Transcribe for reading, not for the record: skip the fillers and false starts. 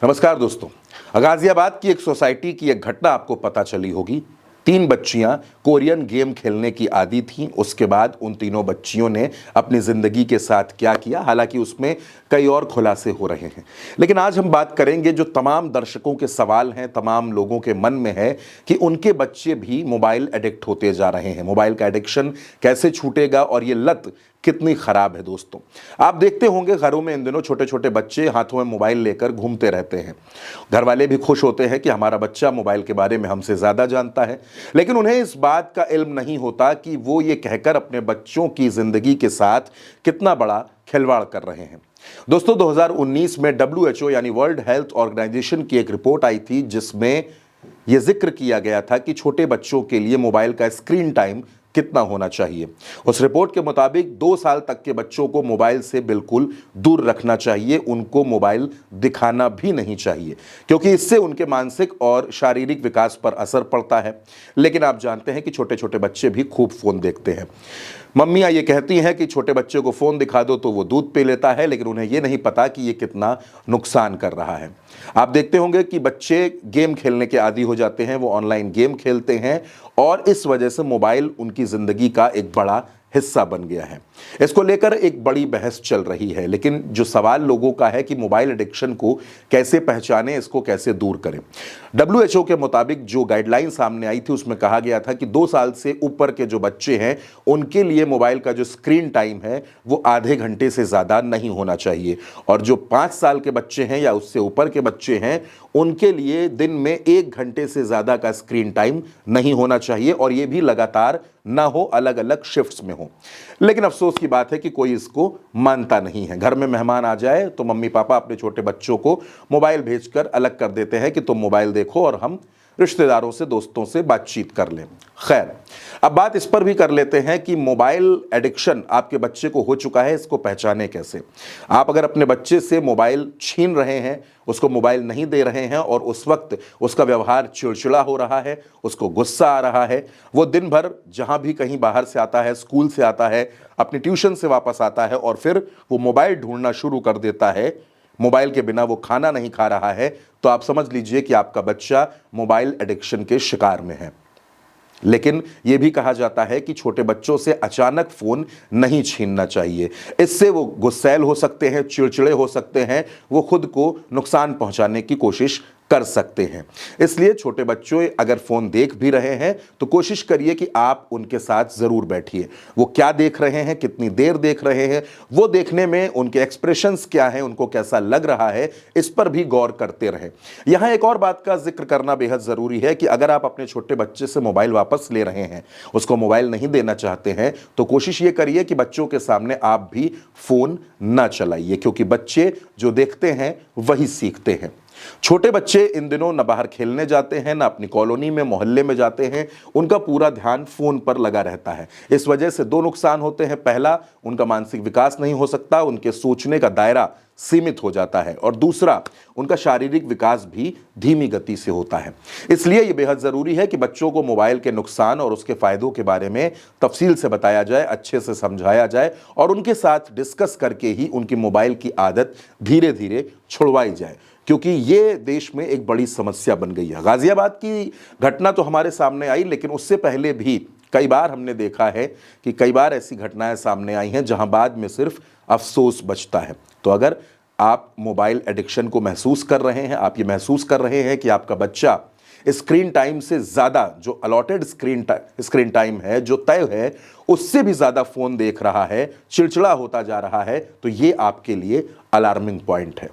नमस्कार दोस्तों। गाजियाबाद की एक सोसाइटी की एक घटना आपको पता चली होगी। 3 बच्चियां कोरियन गेम खेलने की आदी थीं। उसके बाद उन तीनों बच्चियों ने अपनी जिंदगी के साथ क्या किया, हालांकि उसमें कई और खुलासे हो रहे हैं। लेकिन आज हम बात करेंगे जो तमाम दर्शकों के सवाल हैं, तमाम लोगों के मन में है कि उनके बच्चे भी मोबाइल एडिक्ट होते जा रहे हैं। मोबाइल का एडिक्शन कैसे छूटेगा और ये लत कितनी खराब है। दोस्तों, आप देखते होंगे घरों में इन दिनों छोटे छोटे बच्चे हाथों में मोबाइल लेकर घूमते रहते हैं। घर वाले भी खुश होते हैं कि हमारा बच्चा मोबाइल के बारे में हमसे ज्यादा जानता है, लेकिन उन्हें इस बात का इल्म नहीं होता कि वो ये कहकर अपने बच्चों की जिंदगी के साथ कितना बड़ा खिलवाड़ कर रहे हैं। दोस्तों, 2019 में WHO यानी वर्ल्ड हेल्थ ऑर्गेनाइजेशन की एक रिपोर्ट आई थी जिसमें यह जिक्र किया गया था कि छोटे बच्चों के लिए मोबाइल का स्क्रीन टाइम कितना होना चाहिए। उस रिपोर्ट के मुताबिक 2 साल तक के बच्चों को मोबाइल से बिल्कुल दूर रखना चाहिए। उनको मोबाइल दिखाना भी नहीं चाहिए, क्योंकि इससे उनके मानसिक और शारीरिक विकास पर असर पड़ता है। लेकिन आप जानते हैं कि छोटे छोटे बच्चे भी खूब फोन देखते हैं। मम्मियां ये कहती हैं कि छोटे बच्चे को फोन दिखा दो तो वो दूध पी लेता है, लेकिन उन्हें ये नहीं पता कि ये कितना नुकसान कर रहा है। आप देखते होंगे कि बच्चे गेम खेलने के आदी हो जाते हैं, वो ऑनलाइन गेम खेलते हैं और इस वजह से मोबाइल उनकी जिंदगी का एक बड़ा हिस्सा बन गया है। इसको लेकर एक बड़ी बहस चल रही है, लेकिन जो सवाल लोगों का है कि मोबाइल एडिक्शन को कैसे पहचानें, इसको कैसे दूर करें। WHO के मुताबिक जो गाइडलाइन सामने आई थी उसमें कहा गया था कि 2 साल से ऊपर के जो बच्चे हैं उनके लिए मोबाइल का जो स्क्रीन टाइम है वो आधे घंटे से ज्यादा नहीं होना चाहिए, और जो 5 साल के बच्चे हैं या उससे ऊपर के बच्चे हैं उनके लिए दिन में 1 घंटे से ज्यादा का स्क्रीन टाइम नहीं होना चाहिए, और ये भी लगातार ना हो, अलग अलग शिफ्ट्स में हो। लेकिन अफसोस की बात है कि कोई इसको मानता नहीं है। घर में मेहमान आ जाए तो मम्मी पापा अपने छोटे बच्चों को मोबाइल भेजकर अलग कर देते हैं कि तुम मोबाइल देखो और हम रिश्तेदारों से, दोस्तों से बातचीत कर लें। खैर, अब बात इस पर भी कर लेते हैं कि मोबाइल एडिक्शन आपके बच्चे को हो चुका है, इसको पहचाने कैसे। आप अगर अपने बच्चे से मोबाइल छीन रहे हैं, उसको मोबाइल नहीं दे रहे हैं और उस वक्त उसका व्यवहार चिड़चिड़ा हो रहा है, उसको गुस्सा आ रहा है, वो दिन भर जहां भी कहीं बाहर से आता है, स्कूल से आता है, अपनी ट्यूशन से वापस आता है और फिर वो मोबाइल ढूंढना शुरू कर देता है, मोबाइल के बिना वो खाना नहीं खा रहा है, तो आप समझ लीजिए कि आपका बच्चा मोबाइल एडिक्शन के शिकार में है। लेकिन यह भी कहा जाता है कि छोटे बच्चों से अचानक फोन नहीं छीनना चाहिए। इससे वो गुस्सैल हो सकते हैं, चिड़चिड़े हो सकते हैं, वो खुद को नुकसान पहुंचाने की कोशिश कर सकते हैं। इसलिए छोटे बच्चों अगर फोन देख भी रहे हैं तो कोशिश करिए कि आप उनके साथ जरूर बैठिए। वो क्या देख रहे हैं, कितनी देर देख रहे हैं, वो देखने में उनके एक्सप्रेशंस क्या हैं, उनको कैसा लग रहा है, इस पर भी गौर करते रहें। यहां एक और बात का जिक्र करना बेहद जरूरी है कि अगर आप अपने छोटे बच्चे से मोबाइल वापस ले रहे हैं, उसको मोबाइल नहीं देना चाहते हैं, तो कोशिश ये करिए कि बच्चों के सामने आप भी फोन ना चलाइए, क्योंकि बच्चे जो देखते हैं वही सीखते हैं। छोटे बच्चे इन दिनों न बाहर खेलने जाते हैं, न अपनी कॉलोनी में, मोहल्ले में जाते हैं, उनका पूरा ध्यान फोन पर लगा रहता है। इस वजह से 2 नुकसान होते हैं। पहला, उनका मानसिक विकास नहीं हो सकता, उनके सोचने का दायरा सीमित हो जाता है, और दूसरा, उनका शारीरिक विकास भी धीमी गति से होता है। इसलिए यह बेहद जरूरी है कि बच्चों को मोबाइल के नुकसान और उसके फायदों के बारे में तफसील से बताया जाए, अच्छे से समझाया जाए और उनके साथ डिस्कस करके ही उनकी मोबाइल की आदत धीरे धीरे छुड़वाई जाए, क्योंकि ये देश में एक बड़ी समस्या बन गई है। गाजियाबाद की घटना तो हमारे सामने आई, लेकिन उससे पहले भी कई बार हमने देखा है कि कई बार ऐसी घटनाएं सामने आई हैं जहां बाद में सिर्फ अफसोस बचता है। तो अगर आप मोबाइल एडिक्शन को महसूस कर रहे हैं, आप ये महसूस कर रहे हैं कि आपका बच्चा स्क्रीन टाइम से ज़्यादा, जो अलॉटेड स्क्रीन टाइम है, जो तय है, उससे भी ज़्यादा फ़ोन देख रहा है, चिड़चिड़ा होता जा रहा है, तो ये आपके लिए अलार्मिंग पॉइंट है।